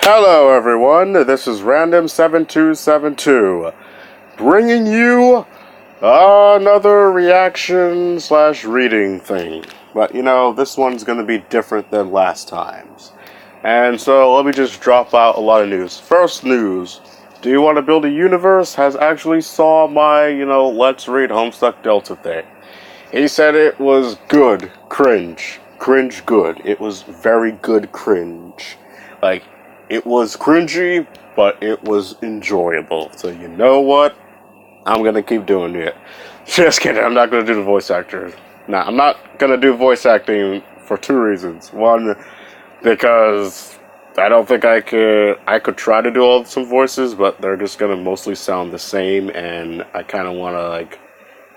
Hello everyone, this is Random7272, bringing you another reaction slash reading thing. But this one's going to be different than last time's. And so let me just drop out a lot of news. First news, Do You Want to Build a Universe has actually saw my, Let's Read Homestuck Delta thing. He said it was good, cringe good. It was very good cringe. It was cringy, but it was enjoyable. So you know what? I'm gonna keep doing it. Just kidding, I'm not gonna do the voice actor. Nah, I'm not gonna do voice acting for two reasons. One, because I don't think I could try to do some voices, but they're just gonna mostly sound the same, and I kinda wanna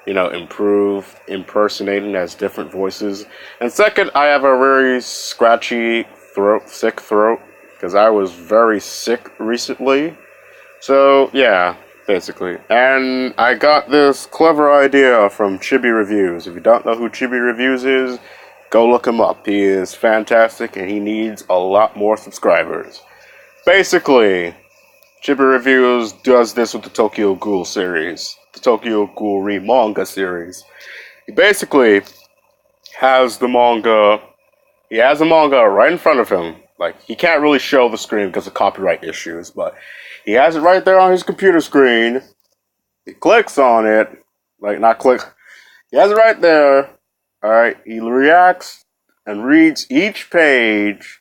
improve impersonating as different voices. And second, I have a very scratchy throat, sick throat, because I was very sick recently. So, yeah, basically. And I got this clever idea from Chibi Reviews. If you don't know who Chibi Reviews is, go look him up. He is fantastic, and he needs a lot more subscribers. Basically, Chibi Reviews does this with the Tokyo Ghoul series. The Tokyo Ghoul manga series. He basically has the manga... He has a manga right in front of him. He can't really show the screen because of copyright issues, but he has it right there on his computer screen. He clicks on it. He has it right there. Alright, he reacts and reads each page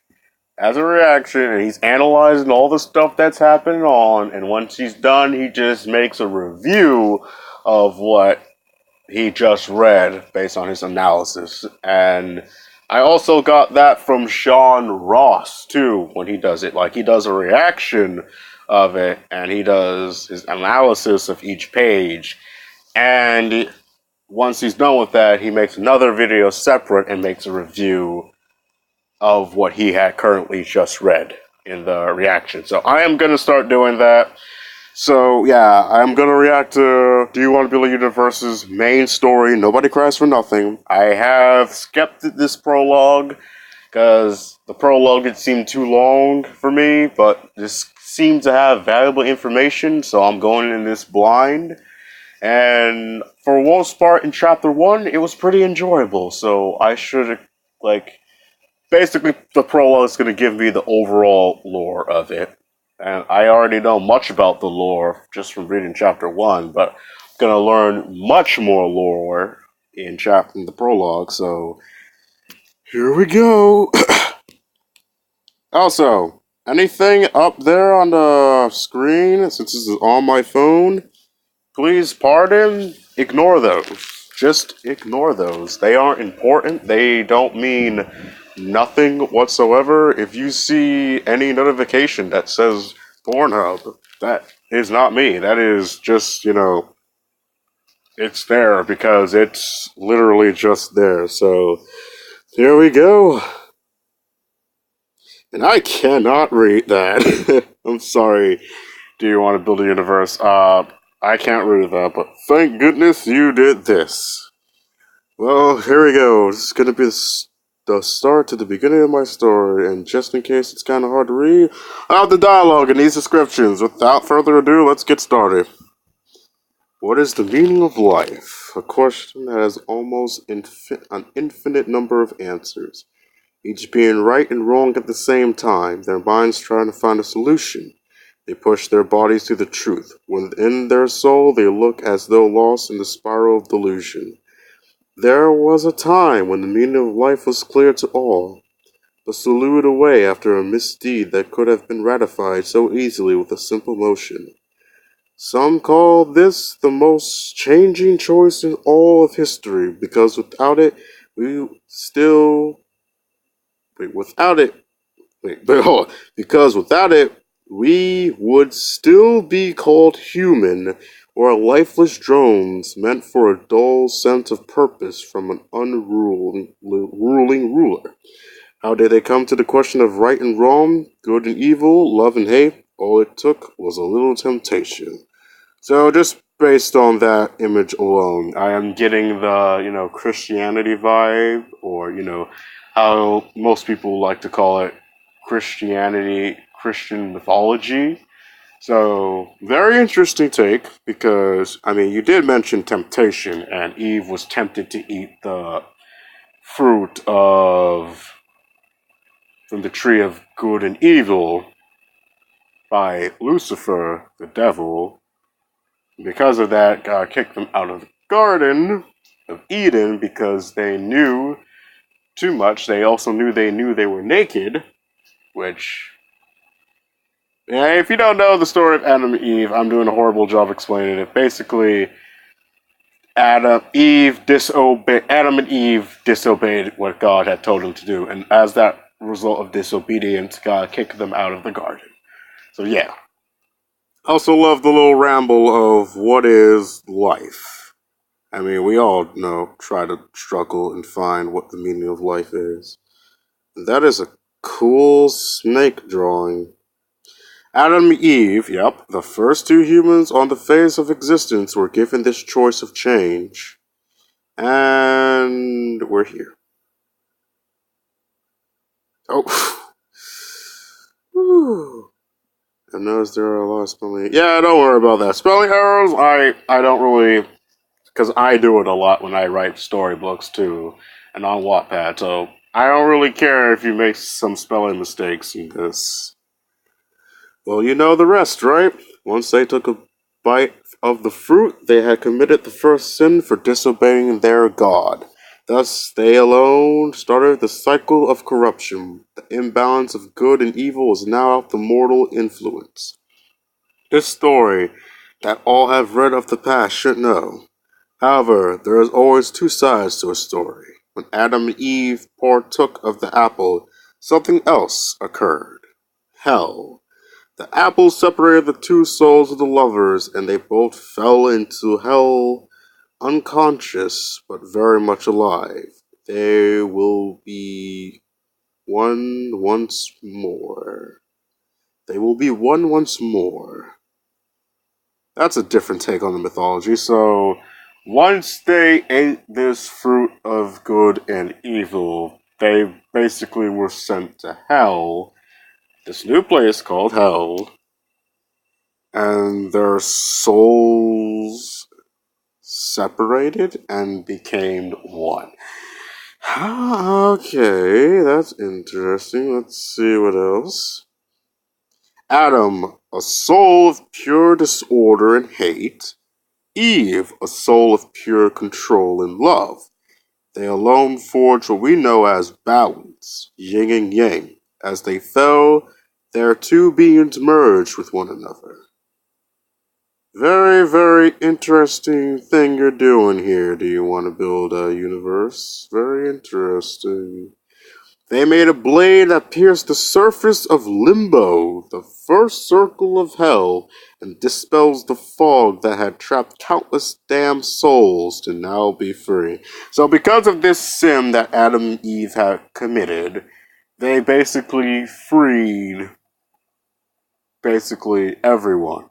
as a reaction, and he's analyzing all the stuff that's happening on, and once he's done, he just makes a review of what he just read based on his analysis. And I also got that from Sean Ross, too, when he does it. He does a reaction of it, and he does his analysis of each page. And once he's done with that, he makes another video separate and makes a review of what he had currently just read in the reaction. So I am going to start doing that. So, yeah, I'm going to react to Do You Want to Build a Universe's main story, Nobody Cries for Nothing. I have skipped this prologue, because the prologue did seem too long for me, but this seemed to have valuable information, so I'm going in this blind. And for the most part, in Chapter 1, it was pretty enjoyable, so I should, basically, the prologue is going to give me the overall lore of it. And I already know much about the lore just from reading Chapter 1, but I'm going to learn much more lore in the prologue, so here we go. Also, anything up there on the screen, since this is on my phone, please ignore those. Just ignore those. They aren't important. They don't mean nothing whatsoever. If you see any notification that says Pornhub, that is not me. That is just, it's there because it's literally just there. So, here we go. And I cannot read that. I'm sorry. Do you want to build a universe? I can't read that, but thank goodness you did this. Well, here we go. This is going to be the start to the beginning of my story, and just in case it's kind of hard to read, I have the dialogue in these descriptions. Without further ado, let's get started. What is the meaning of life? A question that has almost an infinite number of answers, each being right and wrong at the same time, their minds trying to find a solution. They push their bodies to the truth. Within their soul, they look as though lost in the spiral of delusion. There was a time when the meaning of life was clear to all, but slued away after a misdeed that could have been ratified so easily with a simple motion. Some call this the most changing choice in all of history, because without it, we would still be called human, or lifeless drones meant for a dull sense of purpose from an unruling ruler. How did they come to the question of right and wrong, good and evil, love and hate? All it took was a little temptation. So just based on that image alone, I am getting the, Christianity vibe, or, how most people like to call it, Christian mythology. So, very interesting take, because, I mean, you did mention temptation, and Eve was tempted to eat the fruit from the tree of good and evil by Lucifer, the devil. Because of that, God kicked them out of the Garden of Eden because they knew too much. They also knew they were naked, which, yeah, if you don't know the story of Adam and Eve, I'm doing a horrible job explaining it. Basically, Adam and Eve disobeyed what God had told them to do, and as that result of disobedience, God kicked them out of the garden. So yeah. Also love the little ramble of what is life. I mean, we all try to struggle and find what the meaning of life is. And that is a cool snake drawing. Adam and Eve, yep, the first two humans on the face of existence were given this choice of change. And we're here. Oh. Whew. I noticed there are a lot of spelling. Yeah, don't worry about that. Spelling errors, I don't really, because I do it a lot when I write storybooks too, and on Wattpad, so I don't really care if you make some spelling mistakes in this. Well, you know the rest, right? Once they took a bite of the fruit, they had committed the first sin for disobeying their God. Thus, they alone started the cycle of corruption. The imbalance of good and evil is now the mortal influence. This story that all have read of the past should know. However, there is always two sides to a story. When Adam and Eve partook of the apple, something else occurred. Hell. The apple separated the two souls of the lovers, and they both fell into hell, unconscious but very much alive. They will be one once more. They will be one once more. That's a different take on the mythology. So, once they ate this fruit of good and evil, they basically were sent to hell, this new place called Hell, and their souls separated and became one. Okay, that's interesting. Let's see what else. Adam, a soul of pure disorder and hate. Eve, a soul of pure control and love. They alone forged what we know as balance, yin and yang. As they fell, their two beings merged with one another. Very, very interesting thing you're doing here. Do you want to build a universe? Very interesting. They made a blade that pierced the surface of Limbo, the first circle of hell, and dispels the fog that had trapped countless damned souls to now be free. So because of this sin that Adam and Eve had committed, they basically freed everyone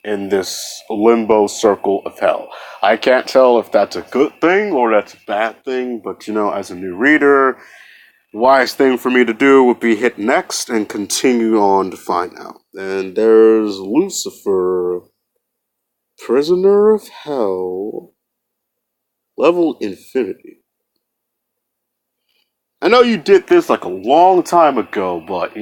in this limbo circle of hell. I can't tell if that's a good thing or that's a bad thing, but as a new reader, the wise thing for me to do would be hit next and continue on to find out. And there's Lucifer, Prisoner of Hell, level Infinity. I know you did this like a long time ago, but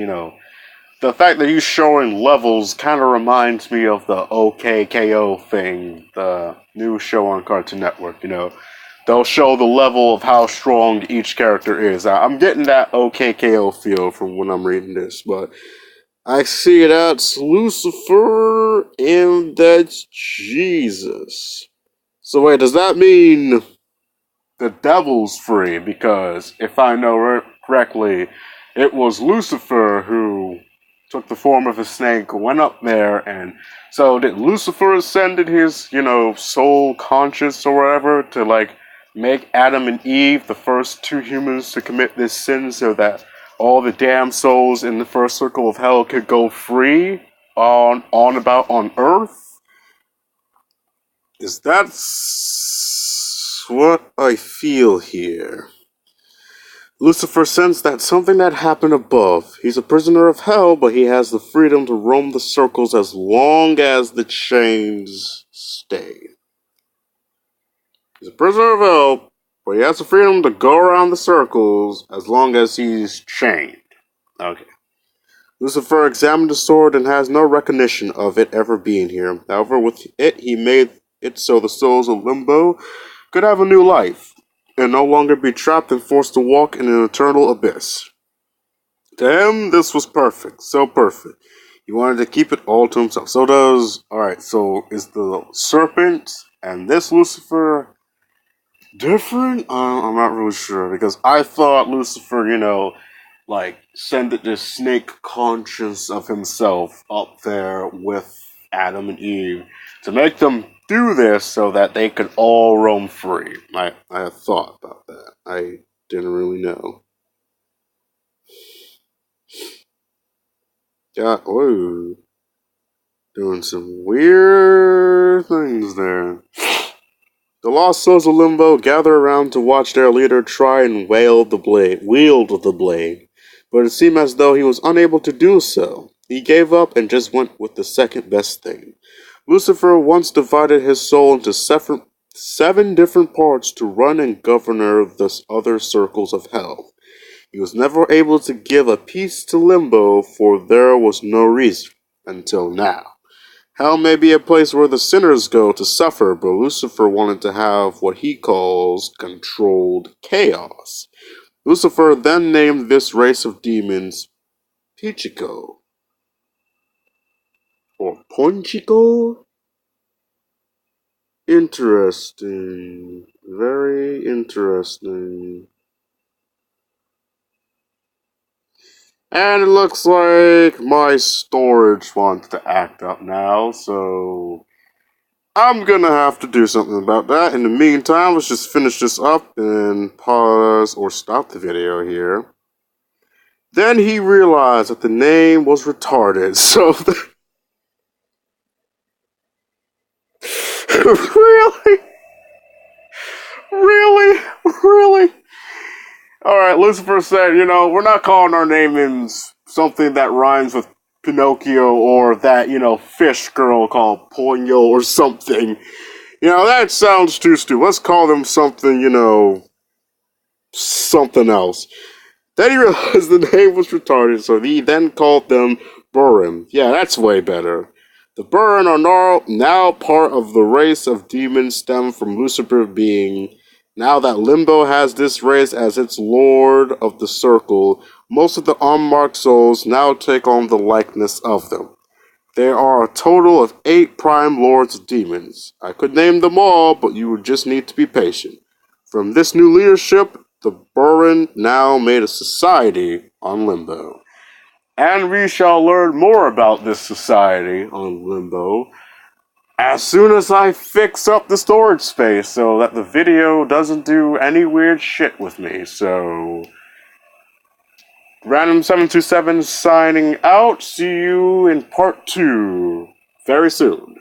the fact that you're showing levels kind of reminds me of the OKKO thing, the new show on Cartoon Network, They'll show the level of how strong each character is. I'm getting that OKKO feel from when I'm reading this, but I see that's Lucifer and that's Jesus. So wait, does that mean the devil's free? Because if I know correctly, it was Lucifer who took the form of a snake, went up there, and so did Lucifer ascended his, soul conscious or whatever to make Adam and Eve the first two humans to commit this sin so that all the damn souls in the first circle of hell could go free on Earth? Is that what I feel here? Lucifer sensed that something had happened above. He's a prisoner of hell, but he has the freedom to roam the circles as long as the chains stay. He's a prisoner of hell, but he has the freedom to go around the circles as long as he's chained. Okay. Lucifer examined the sword and has no recognition of it ever being here. However, with it, he made it so the souls of Limbo could have a new life, and no longer be trapped and forced to walk in an eternal abyss. To him, this was perfect. So perfect. He wanted to keep it all to himself. Alright, so is the serpent and this Lucifer different? I'm not really sure, because I thought Lucifer, send this snake conscience of himself up there with Adam and Eve to make them do this so that they could all roam free. I had thought about that. I didn't really know. Yeah, whoa. Doing some weird things there. The lost souls of Limbo gather around to watch their leader try and wield the blade, but it seemed as though he was unable to do so. He gave up and just went with the second best thing. Lucifer once divided his soul into seven different parts to run and govern the other circles of hell. He was never able to give a piece to Limbo, for there was no reason, until now. Hell may be a place where the sinners go to suffer, but Lucifer wanted to have what he calls controlled chaos. Lucifer then named this race of demons Pochio. Or Pochio? Interesting. Very interesting. And it looks like my storage wants to act up now, so I'm gonna have to do something about that. In the meantime, let's just finish this up and pause or stop the video here. Then he realized that the name was retarded, so really? Really? Really? Alright, Lucifer said, we're not calling our names something that rhymes with Pinocchio or that, fish girl called Pochio or something. That sounds too stupid. Let's call them something, something else. Then he realized the name was retarded, so he then called them Berrun. Yeah, that's way better. The Berrun are now part of the race of demons stemmed from Lucifer being. Now that Limbo has this race as its lord of the circle, most of the unmarked souls now take on the likeness of them. There are a total of 8 prime lords of demons. I could name them all, but you would just need to be patient. From this new leadership, the Berrun now made a society on Limbo. And we shall learn more about this society on Limbo as soon as I fix up the storage space so that the video doesn't do any weird shit with me. So, Random727 signing out. See you in part 2 very soon.